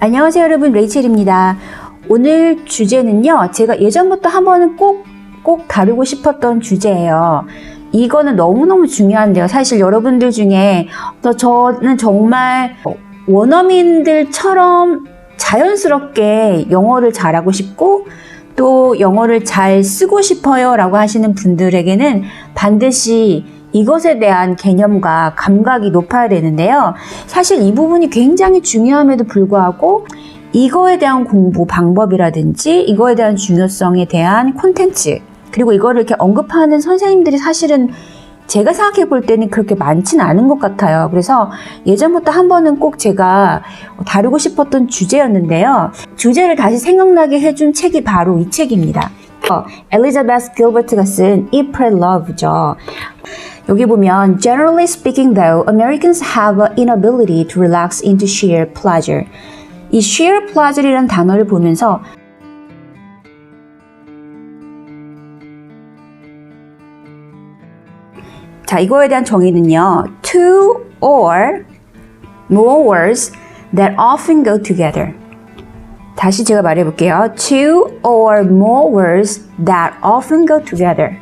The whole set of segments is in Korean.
안녕하세요 여러분, 레이첼입니다. 오늘 주제는요, 제가 예전부터 한 번은 꼭 다루고 싶었던 주제예요. 이거는 너무너무 중요한데요. 사실 여러분들 중에 저는 정말 원어민들처럼 자연스럽게 영어를 잘하고 싶고 또 영어를 잘 쓰고 싶어요 라고 하시는 분들에게는 반드시 이것에 대한 개념과 감각이 높아야 되는데요. 사실 이 부분이 굉장히 중요함에도 불구하고 이거에 대한 공부 방법이라든지 이거에 대한 중요성에 대한 콘텐츠, 그리고 이거를 이렇게 언급하는 선생님들이 사실은 제가 생각해 볼 때는 그렇게 많지는 않은 것 같아요. 그래서 예전부터 한 번은 꼭 제가 다루고 싶었던 주제였는데요. 주제를 다시 생각나게 해준 책이 바로 이 책입니다. 엘리자베스 길버트가 쓴 Eat, Pray, Love죠. 여기 보면 Generally speaking though, Americans have an inability to relax into sheer pleasure. 이 sheer pleasure이라는 단어를 보면서 자, 이거에 대한 정의는요. Two or more words that often go together. 다시 제가 말해볼게요. Two or more words that often go together.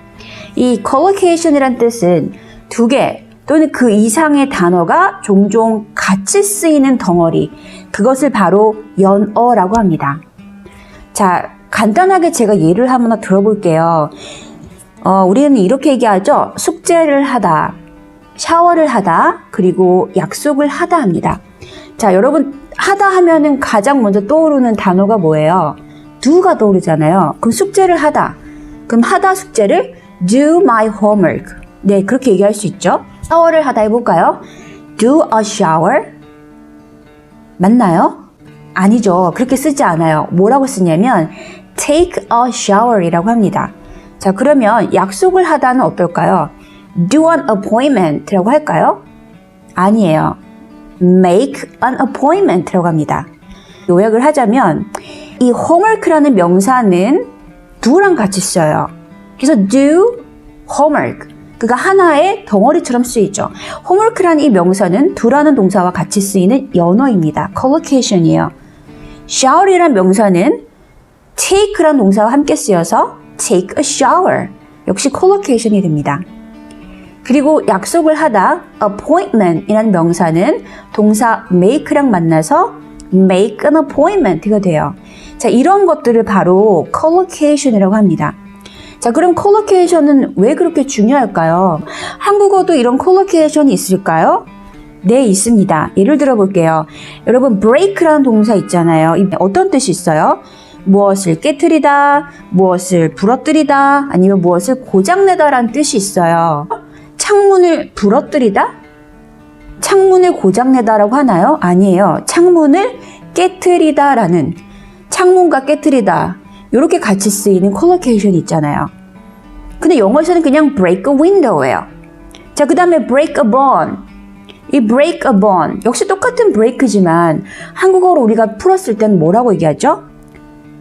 이 collocation이란 뜻은 두 개 또는 그 이상의 단어가 종종 같이 쓰이는 덩어리, 그것을 바로 연어라고 합니다. 자, 간단하게 제가 예를 한번 들어볼게요. 우리는 이렇게 얘기하죠. 숙제를 하다, 샤워를 하다, 그리고 약속을 하다 합니다. 자, 여러분 하다 하면은 가장 먼저 떠오르는 단어가 뭐예요? do가 떠오르잖아요. 그럼 숙제를 하다. 그럼 하다 숙제를 do my homework. 네, 그렇게 얘기할 수 있죠. 샤워를 하다 해볼까요? do a shower. 맞나요? 아니죠. 그렇게 쓰지 않아요. 뭐라고 쓰냐면 take a shower 이라고 합니다. 자, 그러면 약속을 하다는 어떨까요? do an appointment 라고 할까요? 아니에요. make an appointment 라고 합니다. 요약을 하자면 이 homework라는 명사는 do랑 같이 써요. 그래서 do homework, 그가 하나의 덩어리처럼 쓰이죠. homework라는 이 명사는 do라는 동사와 같이 쓰이는 연어입니다. collocation이에요. shower이라는 명사는 take라는 동사와 함께 쓰여서 take a shower, 역시 collocation이 됩니다. 그리고 약속을 하다, appointment이라는 명사는 동사 make랑 만나서 make an appointment가 돼요. 자, 이런 것들을 바로 collocation이라고 합니다. 자, 그럼 collocation은 왜 그렇게 중요할까요? 한국어도 이런 collocation이 있을까요? 네, 있습니다. 예를 들어 볼게요. 여러분, break라는 동사 있잖아요. 어떤 뜻이 있어요? 무엇을 깨트리다, 무엇을 부러뜨리다, 아니면 무엇을 고장내다 라는 뜻이 있어요. 창문을 부러뜨리다? 창문을 고장내다 라고 하나요? 아니에요. 창문을 깨트리다 라는, 창문과 깨트리다, 이렇게 같이 쓰이는 collocation이 있잖아요. 근데 영어에서는 그냥 break a window예요. 자, 그 다음에 break a bone. 이 break a bone, 역시 똑같은 break지만 한국어로 우리가 풀었을 때는 뭐라고 얘기하죠?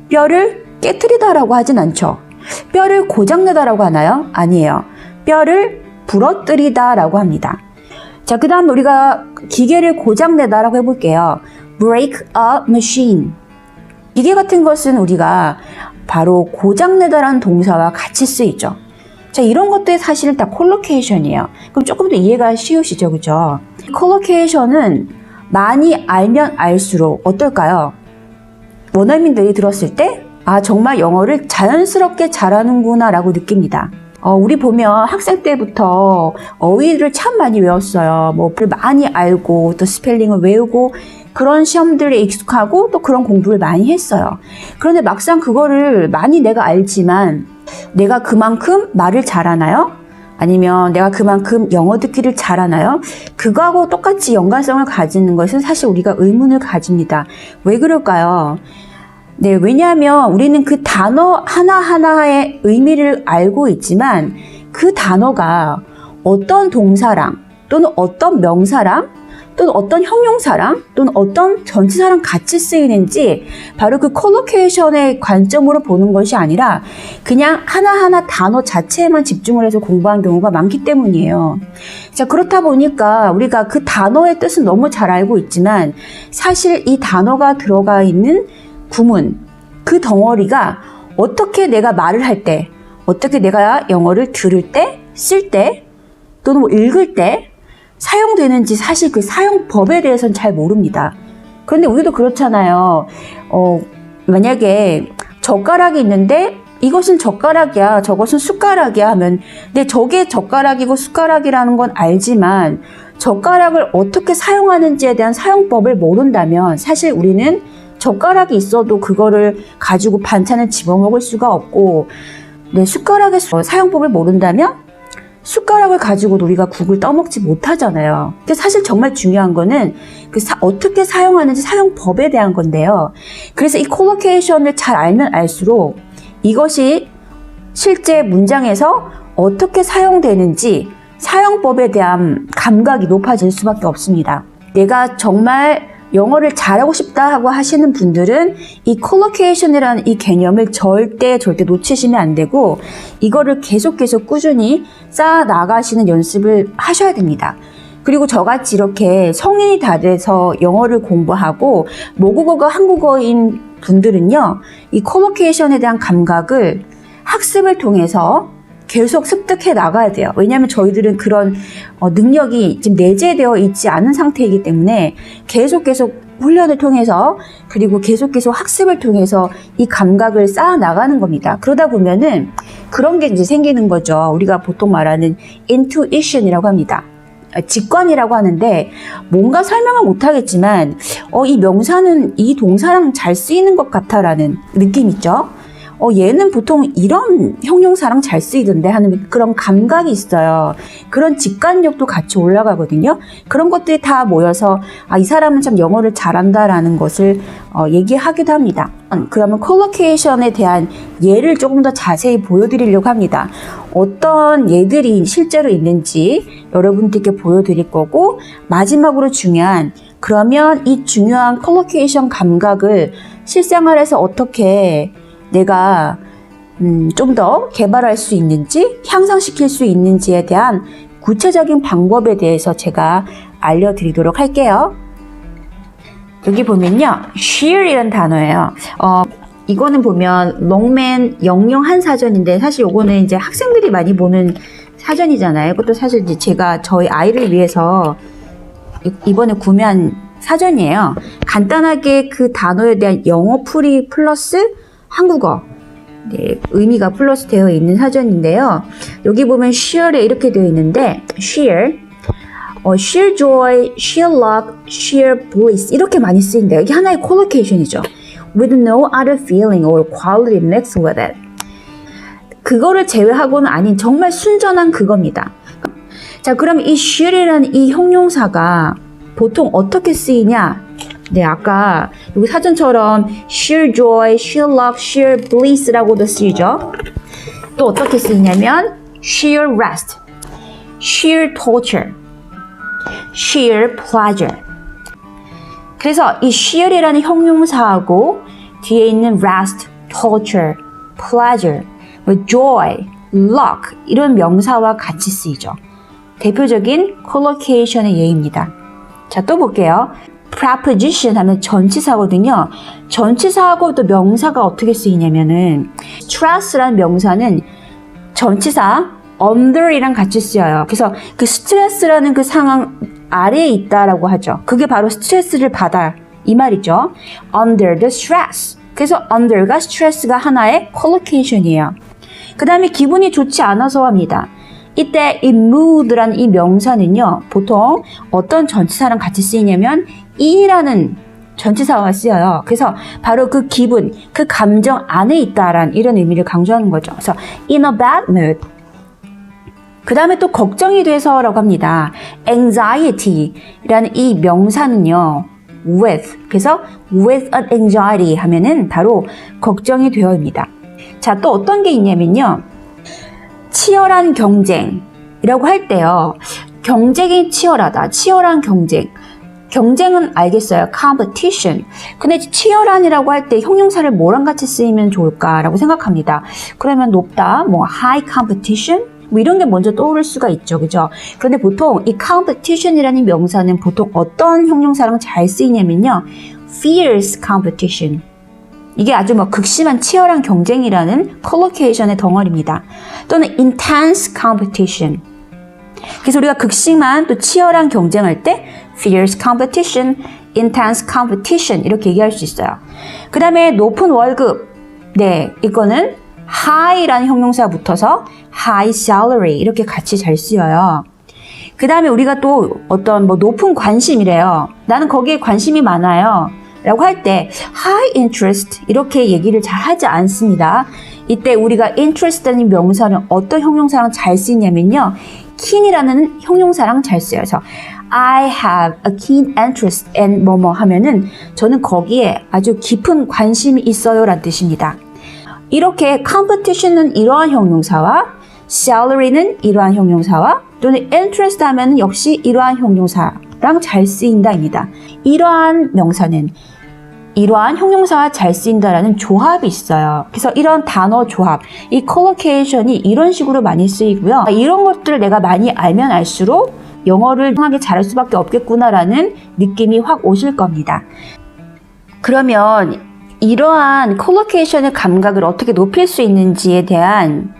뼈를 깨트리다라고 하진 않죠. 뼈를 고장내다라고 하나요? 아니에요. 뼈를 부러뜨리다라고 합니다. 자, 그 다음 우리가 기계를 고장내다라고 해볼게요. break a machine. 기계 같은 것은 우리가 바로 고장내다라는 동사와 같이 쓰이죠. 자, 이런 것들이 사실 다 collocation이에요. 그럼 조금 더 이해가 쉬우시죠, 그죠? collocation은 많이 알면 알수록 어떨까요? 원어민들이 들었을 때, 아, 정말 영어를 자연스럽게 잘하는구나 라고 느낍니다. 우리 보면 학생 때부터 어휘를 참 많이 외웠어요. 뭐를 많이 알고 또 스펠링을 외우고 그런 시험들에 익숙하고 또 그런 공부를 많이 했어요. 그런데 막상 그거를 많이 내가 알지만 내가 그만큼 말을 잘하나요? 아니면 내가 그만큼 영어 듣기를 잘하나요? 그거하고 똑같이 연관성을 가지는 것은 사실 우리가 의문을 가집니다. 왜 그럴까요? 네, 왜냐하면 우리는 그 단어 하나하나의 의미를 알고 있지만 그 단어가 어떤 동사랑 또는 어떤 명사랑 또는 어떤 형용사랑 또는 어떤 전치사랑 같이 쓰이는지 바로 그 콜로케이션의 관점으로 보는 것이 아니라 그냥 하나하나 단어 자체에만 집중을 해서 공부하는 경우가 많기 때문이에요. 자, 그렇다 보니까 우리가 그 단어의 뜻은 너무 잘 알고 있지만 사실 이 단어가 들어가 있는 구문, 그 덩어리가 어떻게 내가 말을 할 때, 어떻게 내가 영어를 들을 때, 쓸 때, 또는 뭐 읽을 때 사용되는지 사실 그 사용법에 대해서는 잘 모릅니다. 그런데 우리도 그렇잖아요. 만약에 젓가락이 있는데 이것은 젓가락이야, 저것은 숟가락이야 하면 근데 저게 젓가락이고 숟가락이라는 건 알지만 젓가락을 어떻게 사용하는지에 대한 사용법을 모른다면 사실 우리는 젓가락이 있어도 그거를 가지고 반찬을 집어먹을 수가 없고 숟가락의 사용법을 모른다면 숟가락을 가지고도 우리가 국을 떠먹지 못하잖아요. 근데 사실 정말 중요한 거는 어떻게 사용하는지 사용법에 대한 건데요. 그래서 이 콜로케이션을 잘 알면 알수록 이것이 실제 문장에서 어떻게 사용되는지 사용법에 대한 감각이 높아질 수밖에 없습니다. 내가 정말 영어를 잘하고 싶다 하고 하시는 분들은 이 콜로케이션이라는 이 개념을 절대 놓치시면 안 되고 이거를 계속 꾸준히 쌓아 나가시는 연습을 하셔야 됩니다. 그리고 저같이 이렇게 성인이 다 돼서 영어를 공부하고 모국어가 한국어인 분들은요, 이 콜로케이션에 대한 감각을 학습을 통해서 계속 습득해 나가야 돼요. 왜냐하면 저희들은 그런 능력이 지금 내재되어 있지 않은 상태이기 때문에 계속 훈련을 통해서 그리고 계속 학습을 통해서 이 감각을 쌓아 나가는 겁니다. 그러다 보면은 그런 게 이제 생기는 거죠. 우리가 보통 말하는 intuition이라고 합니다. 직관이라고 하는데 뭔가 설명을 못하겠지만 이 명사는 이 동사랑 잘 쓰이는 것 같아라는 느낌 있죠. 얘는 보통 이런 형용사랑 잘 쓰이던데 하는 그런 감각이 있어요. 그런 직관력도 같이 올라가거든요. 그런 것들이 다 모여서 이 사람은 참 영어를 잘한다라는 것을 얘기하기도 합니다. 그러면 콜로케이션에 대한 예를 조금 더 자세히 보여드리려고 합니다. 어떤 예들이 실제로 있는지 여러분들께 보여드릴 거고 마지막으로 중요한 그러면 이 중요한 콜로케이션 감각을 실생활에서 어떻게 내가 좀 더 개발할 수 있는지 향상시킬 수 있는지에 대한 구체적인 방법에 대해서 제가 알려드리도록 할게요. 여기 보면요, sheer이라는 단어예요. 이거는 보면 롱맨 영영한 사전인데 사실 이거는 이제 학생들이 많이 보는 사전이잖아요. 이것도 사실 이제 제가 저희 아이를 위해서 이번에 구매한 사전이에요. 간단하게 그 단어에 대한 영어 풀이 플러스 한국어 의미가 플러스 되어 있는 사전인데요. 여기 보면 sheer에 이렇게 되어 있는데 sheer, sheer joy, sheer luck, sheer bliss 이렇게 많이 쓰인대요. 이게 하나의 콜로케이션이죠. with no other feeling or quality mixed with it. 그거를 제외하고는 아닌 정말 순전한 그겁니다. 자, 그럼 이 sheer이라는 이 형용사가 보통 어떻게 쓰이냐? 아까 여기 사전처럼 sheer joy, sheer luck, sheer bliss라고도 쓰이죠. 또 어떻게 쓰이냐면 sheer rest, sheer torture, sheer pleasure. 그래서 이 sheer이라는 형용사하고 뒤에 있는 rest, torture, pleasure, joy, luck 이런 명사와 같이 쓰이죠. 대표적인 콜로케이션의 예입니다. 자, 또 볼게요. preposition 하면 전치사거든요. 전치사하고 또 명사가 어떻게 쓰이냐면은 stress라는 명사는 전치사 under이랑 같이 쓰여요. 그래서 그 스트레스라는 그 상황 아래에 있다라고 하죠. 그게 바로 스트레스를 받아 이 말이죠. under the stress. 그래서 under가 스트레스가 하나의 콜로케이션이에요. 그 다음에 기분이 좋지 않아서 합니다. 이때 이 mood라는 이 명사는요, 보통 어떤 전치사랑 같이 쓰이냐면 in이라는 전치사와 쓰여요. 그래서 바로 그 기분, 그 감정 안에 있다라는 이런 의미를 강조하는 거죠. 그래서 in a bad mood. 그 다음에 또 걱정이 돼서라고 합니다. anxiety라는 이 명사는요, with. 그래서 with an anxiety 하면은 바로 걱정이 되어입니다. 자, 또 어떤 게 있냐면요. 치열한 경쟁이라고 할 때요. 경쟁이 치열하다, 치열한 경쟁. 경쟁은 알겠어요. competition. 근데 치열한이라고 할 때 형용사를 뭐랑 같이 쓰이면 좋을까라고 생각합니다. 그러면 높다, 뭐 high competition, 뭐 이런 게 먼저 떠오를 수가 있죠, 그죠? 그런데 보통 이 competition이라는 명사는 보통 어떤 형용사랑 잘 쓰이냐면요, fierce competition. 이게 아주 뭐 극심한 치열한 경쟁이라는 collocation의 덩어리입니다. 또는 intense competition. 그래서 우리가 극심한 또 치열한 경쟁할 때 fierce competition, intense competition 이렇게 얘기할 수 있어요. 그 다음에 높은 월급. 네, 이거는 high라는 형용사 붙어서 high salary 이렇게 같이 잘 쓰여요. 그 다음에 우리가 또 어떤 뭐 높은 관심이래요. 나는 거기에 관심이 많아요. 라고 할 때 high interest 이렇게 얘기를 잘 하지 않습니다. 이때 우리가 interest라는 명사는 어떤 형용사랑 잘 쓰이냐면요. keen이라는 형용사랑 잘 쓰여요. 그래서 I have a keen interest in 뭐뭐 하면은 저는 거기에 아주 깊은 관심이 있어요 라는 뜻입니다. 이렇게 competition은 이러한 형용사와 salary는 이러한 형용사와 또는 interest 하면은 역시 이러한 형용사랑 잘 쓰인다입니다. 이러한 명사는 이러한 형용사와 잘 쓰인다라는 조합이 있어요. 그래서 이런 단어 조합, 이 collocation이 이런 식으로 많이 쓰이고요. 이런 것들을 내가 많이 알면 알수록 영어를 통하게 잘할 수밖에 없겠구나라는 느낌이 확 오실 겁니다. 그러면 이러한 collocation의 감각을 어떻게 높일 수 있는지에 대한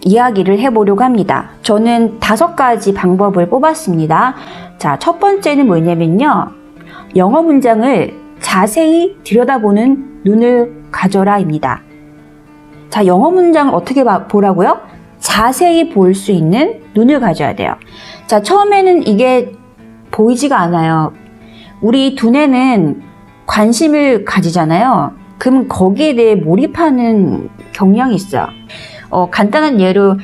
이야기를 해보려고 합니다. 저는 5가지 방법을 뽑았습니다. 자, 첫 번째는 뭐냐면요. 영어 문장을 자세히 들여다보는 눈을 가져라입니다. 자, 영어 문장을 어떻게 보라고요? 자세히 볼 수 있는 눈을 가져야 돼요. 자, 처음에는 이게 보이지가 않아요. 우리 두뇌는 관심을 가지잖아요. 그럼 거기에 대해 몰입하는 경향이 있어요. 간단한 예로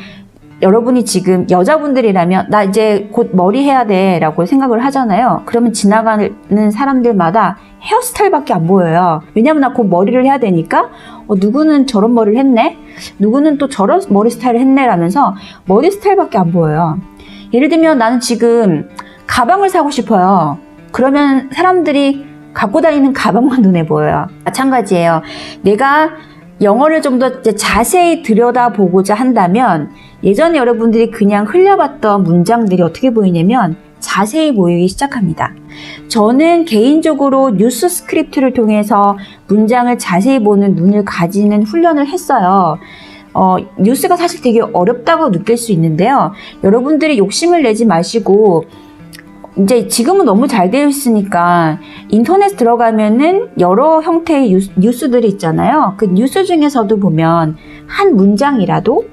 여러분이 지금 여자분들이라면 나 이제 곧 머리 해야 돼 라고 생각을 하잖아요. 그러면 지나가는 사람들마다 헤어스타일밖에 안 보여요. 왜냐면 나 곧 머리를 해야 되니까 누구는 저런 머리를 했네, 누구는 또 저런 머리 스타일을 했네 라면서 머리 스타일밖에 안 보여요. 예를 들면 나는 지금 가방을 사고 싶어요. 그러면 사람들이 갖고 다니는 가방만 눈에 보여요. 마찬가지예요. 내가 영어를 좀 더 자세히 들여다보고자 한다면 예전에 여러분들이 그냥 흘려봤던 문장들이 어떻게 보이냐면 자세히 보이기 시작합니다. 저는 개인적으로 뉴스 스크립트를 통해서 문장을 자세히 보는 눈을 가지는 훈련을 했어요. 뉴스가 사실 되게 어렵다고 느낄 수 있는데요. 여러분들이 욕심을 내지 마시고 이제 지금은 너무 잘 되어 있으니까 인터넷 들어가면은 여러 형태의 뉴스들이 있잖아요. 그 뉴스 중에서도 보면 한 문장이라도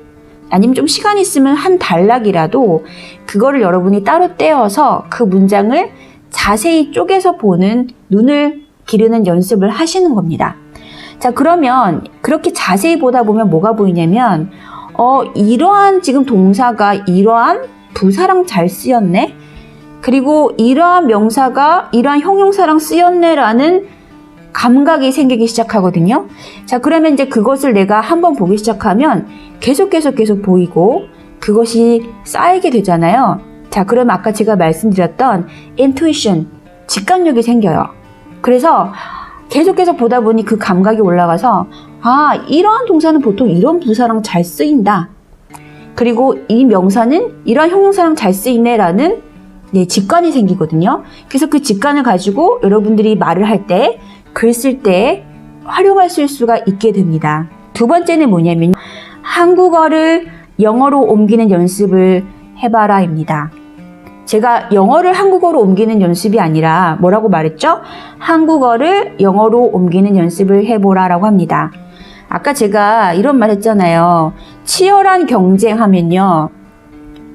아니면 좀 시간이 있으면 한 단락이라도 그거를 여러분이 따로 떼어서 그 문장을 자세히 쪼개서 보는 눈을 기르는 연습을 하시는 겁니다. 자, 그러면 그렇게 자세히 보다 보면 뭐가 보이냐면 이러한 지금 동사가 이러한 부사랑 잘 쓰였네? 그리고 이러한 명사가 이러한 형용사랑 쓰였네라는 감각이 생기기 시작하거든요. 자, 그러면 이제 그것을 내가 한번 보기 시작하면 계속 보이고 그것이 쌓이게 되잖아요. 자, 그럼 아까 제가 말씀드렸던 intuition, 직감력이 생겨요. 그래서 계속 보다 보니 그 감각이 올라가서 이러한 동사는 보통 이런 부사랑 잘 쓰인다. 그리고 이 명사는 이러한 형용사랑 잘 쓰이네라는 직관이 생기거든요. 그래서 그 직관을 가지고 여러분들이 말을 할 때, 글 쓸 때 활용하실 수가 있게 됩니다. 두 번째는 뭐냐면 한국어를 영어로 옮기는 연습을 해봐라입니다. 제가 영어를 한국어로 옮기는 연습이 아니라 뭐라고 말했죠? 한국어를 영어로 옮기는 연습을 해보라라고 합니다. 아까 제가 이런 말 했잖아요. 치열한 경쟁하면요.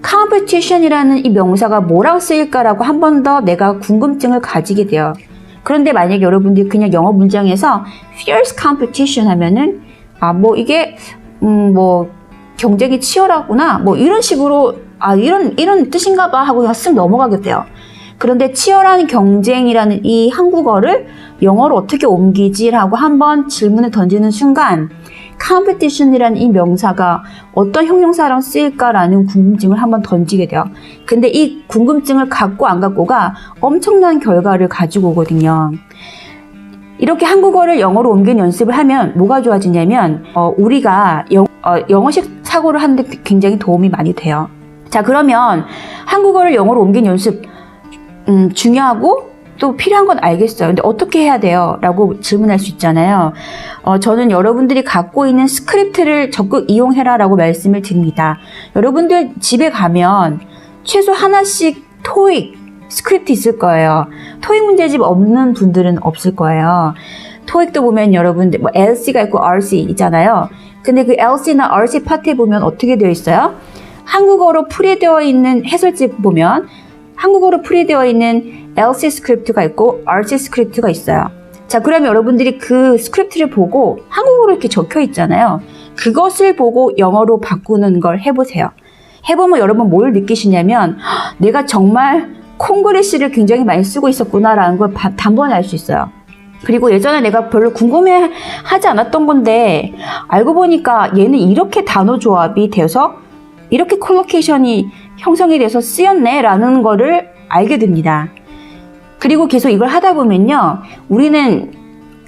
competition이라는 이 명사가 뭐랑 쓰일까라고 한 번 더 내가 궁금증을 가지게 돼요. 그런데 만약에 여러분들이 그냥 영어 문장에서 fierce competition 하면은 이게 경쟁이 치열하구나 이런 식으로 이런 뜻인가 봐 하고 그냥 쓱 넘어가겠대요. 그런데 치열한 경쟁이라는 이 한국어를 영어로 어떻게 옮기지라고 한번 질문을 던지는 순간 competition이라는 이 명사가 어떤 형용사랑 쓰일까라는 궁금증을 한번 던지게 돼요. 근데 이 궁금증을 갖고 안 갖고가 엄청난 결과를 가지고 오거든요. 이렇게 한국어를 영어로 옮긴 연습을 하면 뭐가 좋아지냐면 우리가 영어식 사고를 하는데 굉장히 도움이 많이 돼요. 자, 그러면 한국어를 영어로 옮긴 연습 중요하고 또 필요한 건 알겠어요. 근데 어떻게 해야 돼요? 라고 질문할 수 있잖아요. 저는 여러분들이 갖고 있는 스크립트를 적극 이용해라 라고 말씀을 드립니다. 여러분들 집에 가면 최소 하나씩 토익 스크립트 있을 거예요. 토익 문제집 없는 분들은 없을 거예요. 토익도 보면 여러분들 뭐 LC가 있고 RC 있잖아요. 근데 그 LC나 RC 파트에 보면 어떻게 되어 있어요? 한국어로 풀이되어 있는 해설집 보면 한국어로 풀이되어 있는 LC 스크립트가 있고 RC 스크립트가 있어요. 자, 그러면 여러분들이 그 스크립트를 보고 한국어로 이렇게 적혀 있잖아요. 그것을 보고 영어로 바꾸는 걸 해보세요. 해보면 여러분 뭘 느끼시냐면 내가 정말 콩글리시를 굉장히 많이 쓰고 있었구나라는 걸 단번에 알 수 있어요. 그리고 예전에 내가 별로 궁금해하지 않았던 건데 알고 보니까 얘는 이렇게 단어 조합이 되어서 이렇게 콜로케이션이 형성이 돼서 쓰였네 라는 거를 알게 됩니다. 그리고 계속 이걸 하다 보면요, 우리는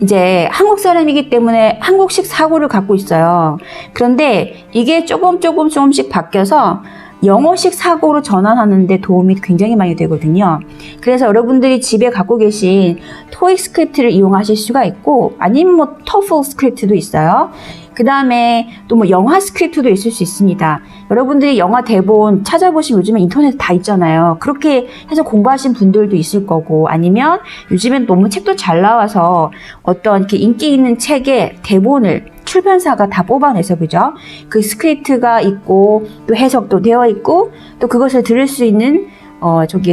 이제 한국 사람이기 때문에 한국식 사고를 갖고 있어요. 그런데 이게 조금씩 바뀌어서 영어식 사고로 전환하는 데 도움이 굉장히 많이 되거든요. 그래서 여러분들이 집에 갖고 계신 토익 스크립트를 이용하실 수가 있고 아니면 뭐 토플 스크립트도 있어요. 그 다음에 또 뭐 영화 스크립트도 있을 수 있습니다. 여러분들이 영화 대본 찾아보시면 요즘에 인터넷에 다 있잖아요. 그렇게 해서 공부하신 분들도 있을 거고 아니면 요즘엔 너무 책도 잘 나와서 어떤 이렇게 인기 있는 책의 대본을 출판사가 다 뽑아내서 그죠? 그 스크립트가 있고 또 해석도 되어 있고 또 그것을 들을 수 있는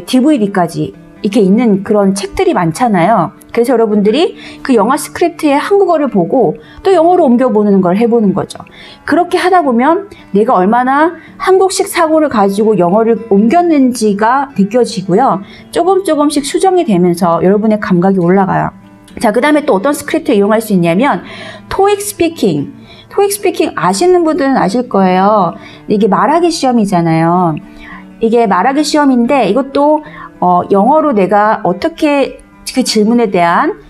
DVD까지 이렇게 있는 그런 책들이 많잖아요. 그래서 여러분들이 그 영화 스크립트의 한국어를 보고 또 영어로 옮겨보는 걸 해보는 거죠. 그렇게 하다 보면 내가 얼마나 한국식 사고를 가지고 영어를 옮겼는지가 느껴지고요. 조금씩 수정이 되면서 여러분의 감각이 올라가요. 자, 그 다음에 또 어떤 스크립트를 이용할 수 있냐면 토익 스피킹. 토익 스피킹 아시는 분들은 아실 거예요. 이게 말하기 시험이잖아요. 이게 말하기 시험인데 이것도 영어로 내가 어떻게 그 질문에 대한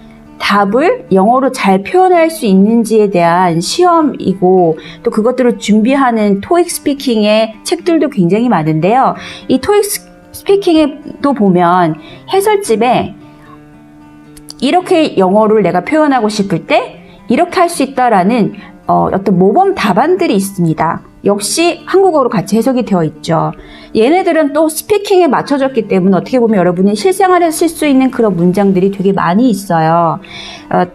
답을 영어로 잘 표현할 수 있는지에 대한 시험이고 또 그것들을 준비하는 토익 스피킹의 책들도 굉장히 많은데요. 이 토익 스피킹에도 보면 해설집에 이렇게 영어를 내가 표현하고 싶을 때 이렇게 할 수 있다라는 어떤 모범 답안들이 있습니다. 역시 한국어로 같이 해석이 되어 있죠. 얘네들은 또 스피킹에 맞춰졌기 때문에 어떻게 보면 여러분이 실생활에서 쓸 수 있는 그런 문장들이 되게 많이 있어요.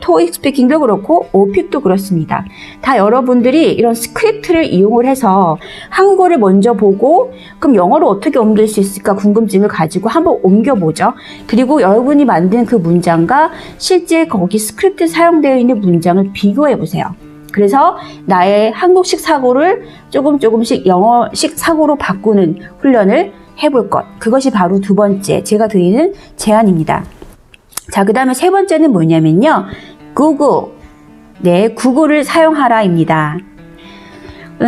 토익 스피킹도 그렇고 오픽도 그렇습니다. 다 여러분들이 이런 스크립트를 이용을 해서 한국어를 먼저 보고 그럼 영어로 어떻게 옮길 수 있을까 궁금증을 가지고 한번 옮겨보죠. 그리고 여러분이 만든 그 문장과 실제 거기 스크립트 사용되어 있는 문장을 비교해보세요. 그래서 나의 한국식 사고를 조금씩 영어식 사고로 바꾸는 훈련을 해볼 것. 그것이 바로 두 번째 제가 드리는 제안입니다. 자, 그 다음에 세 번째는 뭐냐면요. 구글. 네, 구글을 사용하라입니다.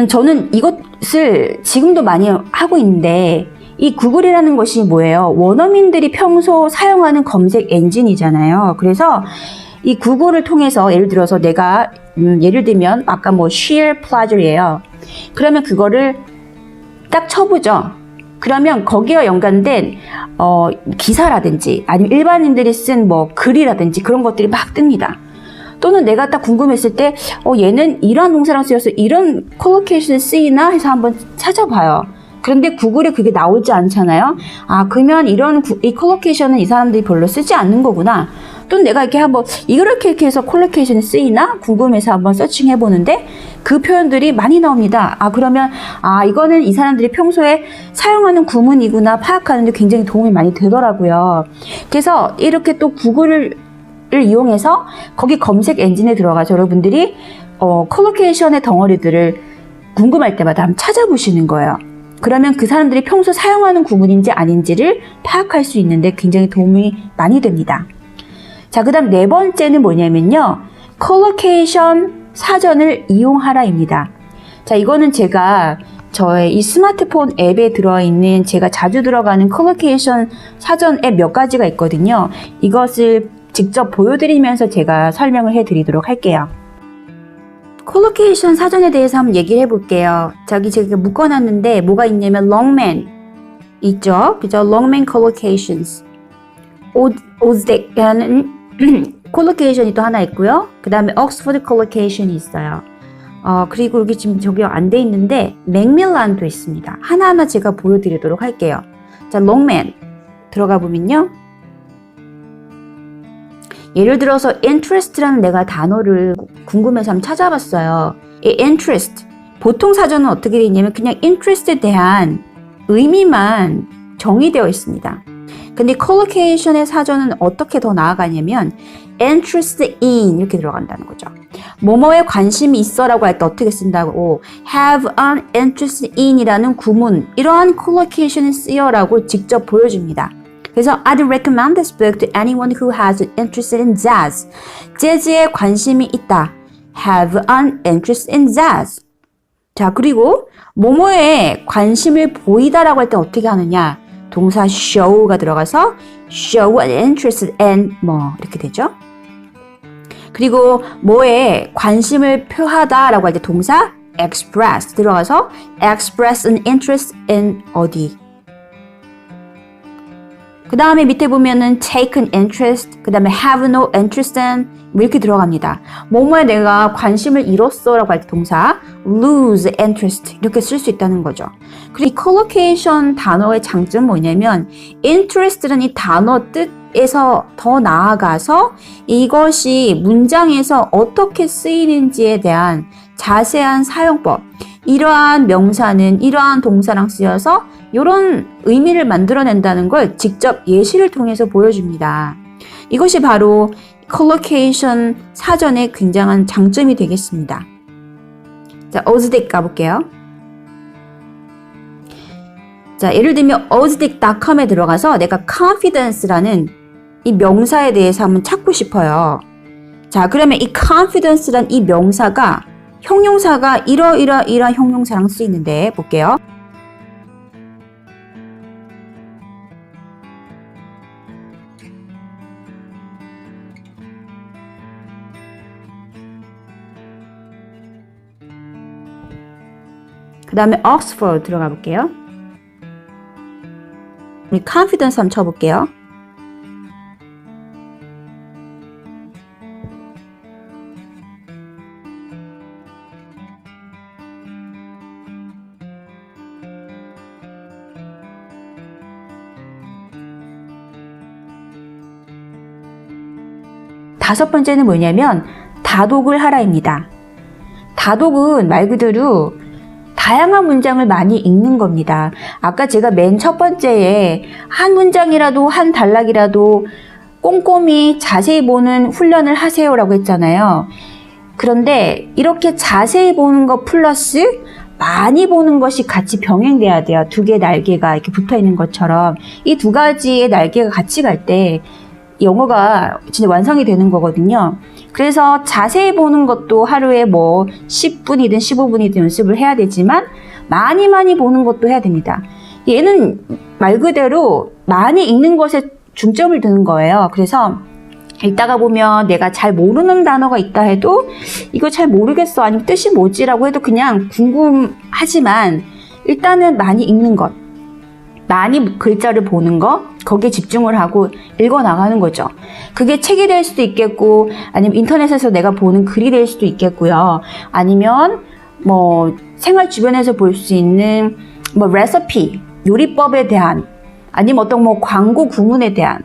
저는 이것을 지금도 많이 하고 있는데 이 구글이라는 것이 뭐예요? 원어민들이 평소 사용하는 검색 엔진이잖아요. 그래서 이 구글을 통해서 예를 들어서 내가 예를 들면 아까 뭐 sheer pleasure예요. 그러면 그거를 딱 쳐보죠. 그러면 거기와 연관된 기사라든지 아니면 일반인들이 쓴 뭐 글이라든지 그런 것들이 막 뜹니다. 또는 내가 딱 궁금했을 때 얘는 이런 동사랑 쓰여서 이런 콜로케이션이 쓰이나 해서 한번 찾아봐요. 그런데 구글에 그게 나오지 않잖아요. 아, 그러면 이 콜로케이션은 이 사람들이 별로 쓰지 않는 거구나. 또 내가 이렇게 한번 이렇게 해서 콜로케이션이 쓰이나 궁금해서 한번 서칭해 보는데 그 표현들이 많이 나옵니다. 아, 그러면 이거는 이 사람들이 평소에 사용하는 구문이구나 파악하는 데 굉장히 도움이 많이 되더라고요. 그래서 이렇게 또 구글을 이용해서 거기 검색 엔진에 들어가서 여러분들이 콜로케이션의 덩어리들을 궁금할 때마다 한번 찾아보시는 거예요. 그러면 그 사람들이 평소 사용하는 구문인지 아닌지를 파악할 수 있는데 굉장히 도움이 많이 됩니다. 자, 그 다음 네 번째는 뭐냐면요. 콜로케이션 사전을 이용하라입니다. 자, 이거는 제가 저의 이 스마트폰 앱에 들어있는 제가 자주 들어가는 컬로케이션 사전 앱 몇 가지가 있거든요. 이것을 직접 보여드리면서 제가 설명을 해드리도록 할게요. 컬로케이션 사전에 대해서 한번 얘기를 해볼게요. 저기 제가 묶어놨는데 뭐가 있냐면 longman 있죠? 그죠? longman collocations. 오즈덱이라는 컬로케이션이 또 하나 있고요. 그 다음에 옥스퍼드 컬로케이션이 있어요. 그리고 여기 지금 적용 안 돼 있는데 맥밀란도 있습니다. 하나하나 제가 보여드리도록 할게요. 자, longman 들어가 보면요. 예를 들어서 interest라는 내가 단어를 궁금해서 한번 찾아봤어요. 이 interest, 보통 사전은 어떻게 되어 있냐면 그냥 interest에 대한 의미만 정의되어 있습니다. 근데 collocation의 사전은 어떻게 더 나아가냐면 interest in 이렇게 들어간다는 거죠. 뭐뭐에 관심이 있어라고 할 때 어떻게 쓴다고 have an interest in 이라는 구문, 이러한 collocation에 쓰여라고 직접 보여줍니다. 그래서 I'd recommend this book to anyone who has an interest in jazz. 재즈에 관심이 있다. Have an interest in jazz. 자, 그리고 뭐뭐에 관심을 보이다라고 할 때 어떻게 하느냐? 동사 show가 들어가서 show an interest in 뭐 이렇게 되죠. 그리고 뭐에 관심을 표하다라고 할 때 동사 express 들어가서 express an interest in 어디. 그 다음에 밑에 보면은 take an interest, 그 다음에 have no interest in 뭐 이렇게 들어갑니다. 뭐뭐에 내가 관심을 잃었어 라고 할 때 동사 lose interest 이렇게 쓸 수 있다는 거죠. 그리고 이 collocation 단어의 장점은 뭐냐면 interest라는 이 단어 뜻에서 더 나아가서 이것이 문장에서 어떻게 쓰이는지에 대한 자세한 사용법, 이러한 명사는 이러한 동사랑 쓰여서 이런 의미를 만들어낸다는 걸 직접 예시를 통해서 보여줍니다. 이것이 바로 collocation 사전의 굉장한 장점이 되겠습니다. 자, 오즈덱 가볼게요. 자, 예를 들면 ozdec.com에 들어가서 내가 confidence라는 이 명사에 대해서 한번 찾고 싶어요. 자, 그러면 이 confidence란 이 명사가 형용사가 이러이러이러한 형용사랑 쓰이는데 볼게요. 그 다음에 Oxford 들어가 볼게요. 우리 confidence 한번 쳐볼게요. 다섯 번째는 뭐냐면 다독을 하라입니다. 다독은 말 그대로 다양한 문장을 많이 읽는 겁니다. 아까 제가 맨 첫 번째에 한 문장이라도 한 단락이라도 꼼꼼히 자세히 보는 훈련을 하세요라고 했잖아요. 그런데 이렇게 자세히 보는 것 플러스 많이 보는 것이 같이 병행돼야 돼요. 두 개의 날개가 이렇게 붙어 있는 것처럼 이 두 가지의 날개가 같이 갈 때 영어가 진짜 완성이 되는 거거든요. 그래서 자세히 보는 것도 하루에 뭐 10분이든 15분이든 연습을 해야 되지만 많이 보는 것도 해야 됩니다. 얘는 말 그대로 많이 읽는 것에 중점을 두는 거예요. 그래서 읽다가 보면 내가 잘 모르는 단어가 있다 해도 이거 잘 모르겠어 아니면 뜻이 뭐지라고 해도 그냥 궁금하지만 일단은 많이 읽는 것, 많이 글자를 보는 거, 거기에 집중을 하고 읽어 나가는 거죠. 그게 책이 될 수도 있겠고 아니면 인터넷에서 내가 보는 글이 될 수도 있겠고요. 아니면 뭐 생활 주변에서 볼 수 있는 뭐 레시피, 요리법에 대한 아니면 어떤 뭐 광고 구문에 대한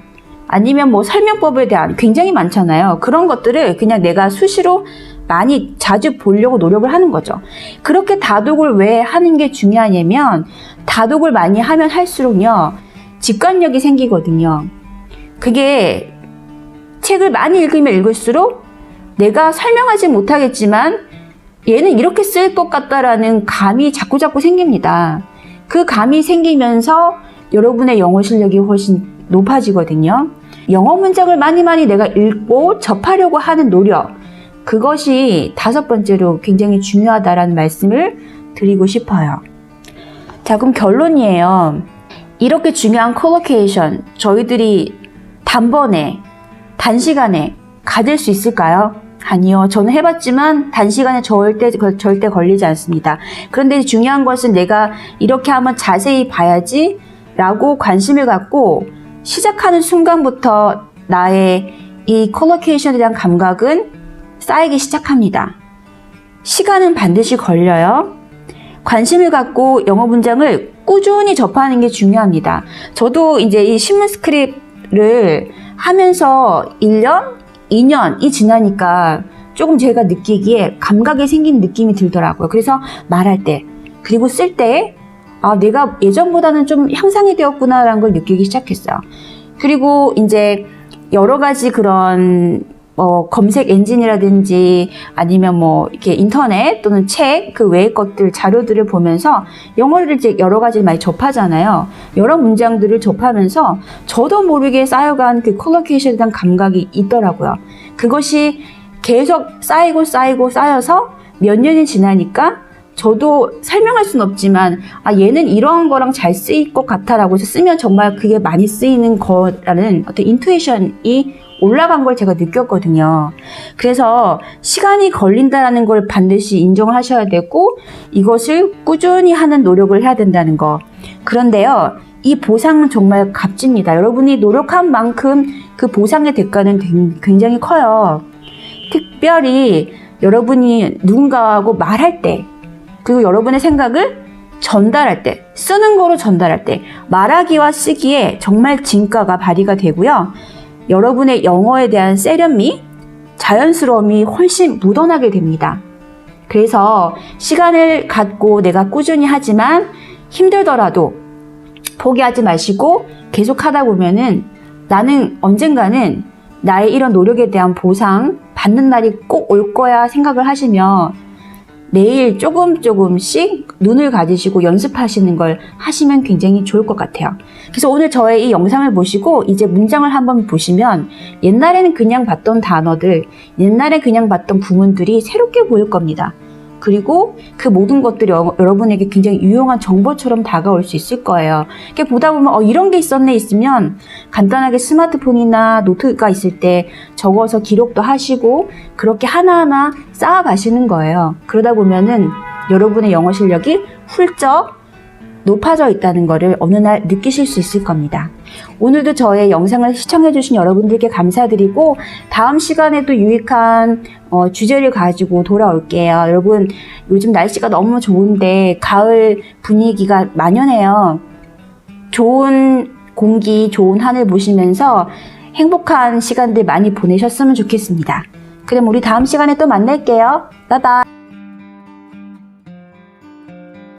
아니면 뭐 설명법에 대한 굉장히 많잖아요. 그런 것들을 그냥 내가 수시로 많이 자주 보려고 노력을 하는 거죠. 그렇게 다독을 왜 하는 게 중요하냐면 다독을 많이 하면 할수록요 직관력이 생기거든요. 그게 책을 많이 읽으면 읽을수록 내가 설명하지 못하겠지만 얘는 이렇게 쓸 것 같다라는 감이 자꾸자꾸 생깁니다. 그 감이 생기면서 여러분의 영어 실력이 훨씬 높아지거든요. 영어 문장을 많이 내가 읽고 접하려고 하는 노력, 그것이 5번째로 굉장히 중요하다라는 말씀을 드리고 싶어요. 자, 그럼 결론이에요. 이렇게 중요한 콜로케이션 저희들이 단번에, 단시간에 가질 수 있을까요? 아니요. 저는 해봤지만 단시간에 절대 걸리지 않습니다. 그런데 중요한 것은 내가 이렇게 한번 자세히 봐야지 라고 관심을 갖고 시작하는 순간부터 나의 이 콜로케이션에 대한 감각은 쌓이기 시작합니다. 시간은 반드시 걸려요. 관심을 갖고 영어 문장을 꾸준히 접하는 게 중요합니다. 저도 이제 이 신문 스크립트를 하면서 1년, 2년이 지나니까 조금 제가 느끼기에 감각이 생긴 느낌이 들더라고요. 그래서 말할 때, 그리고 쓸 때, 아, 내가 예전보다는 좀 향상이 되었구나라는 걸 느끼기 시작했어요. 그리고 이제 여러 가지 그런 검색 엔진이라든지 아니면 뭐 이렇게 인터넷 또는 책 그 외의 것들 자료들을 보면서 영어를 이제 여러 가지를 많이 접하잖아요. 여러 문장들을 접하면서 저도 모르게 쌓여간 그 콜로케이션에 대한 감각이 있더라고요. 그것이 계속 쌓여서 몇 년이 지나니까 저도 설명할 수는 없지만 얘는 이러한 거랑 잘 쓰일 것 같아라고 해서 쓰면 정말 그게 많이 쓰이는 거라는 어떤 인투이션이 올라간 걸 제가 느꼈거든요. 그래서 시간이 걸린다는 걸 반드시 인정을 하셔야 되고 이것을 꾸준히 하는 노력을 해야 된다는 거. 그런데요, 이 보상은 정말 값집니다. 여러분이 노력한 만큼 그 보상의 대가는 굉장히 커요. 특별히 여러분이 누군가하고 말할 때, 그리고 여러분의 생각을 전달할 때, 쓰는 거로 전달할 때 말하기와 쓰기에 정말 진가가 발휘가 되고요. 여러분의 영어에 대한 세련미, 자연스러움이 훨씬 묻어나게 됩니다. 그래서 시간을 갖고 내가 꾸준히 하지만 힘들더라도 포기하지 마시고 계속 하다 보면은 나는 언젠가는 나의 이런 노력에 대한 보상 받는 날이 꼭 올 거야 생각을 하시면 매일 조금씩 눈을 가지시고 연습하시는 걸 하시면 굉장히 좋을 것 같아요. 그래서 오늘 저의 이 영상을 보시고 이제 문장을 한번 보시면 옛날에는 그냥 봤던 단어들, 옛날에 그냥 봤던 구문들이 새롭게 보일 겁니다. 그리고 그 모든 것들이 여러분에게 굉장히 유용한 정보처럼 다가올 수 있을 거예요. 이렇게 보다 보면 이런 게 있으면 간단하게 스마트폰이나 노트가 있을 때 적어서 기록도 하시고 그렇게 하나하나 쌓아가시는 거예요. 그러다 보면은 여러분의 영어 실력이 훌쩍 높아져 있다는 것을 어느 날 느끼실 수 있을 겁니다. 오늘도 저의 영상을 시청해주신 여러분들께 감사드리고 다음 시간에도 유익한 주제를 가지고 돌아올게요. 여러분, 요즘 날씨가 너무 좋은데 가을 분위기가 만연해요. 좋은 공기, 좋은 하늘 보시면서 행복한 시간들 많이 보내셨으면 좋겠습니다. 그럼 우리 다음 시간에 또 만날게요. 바이바이.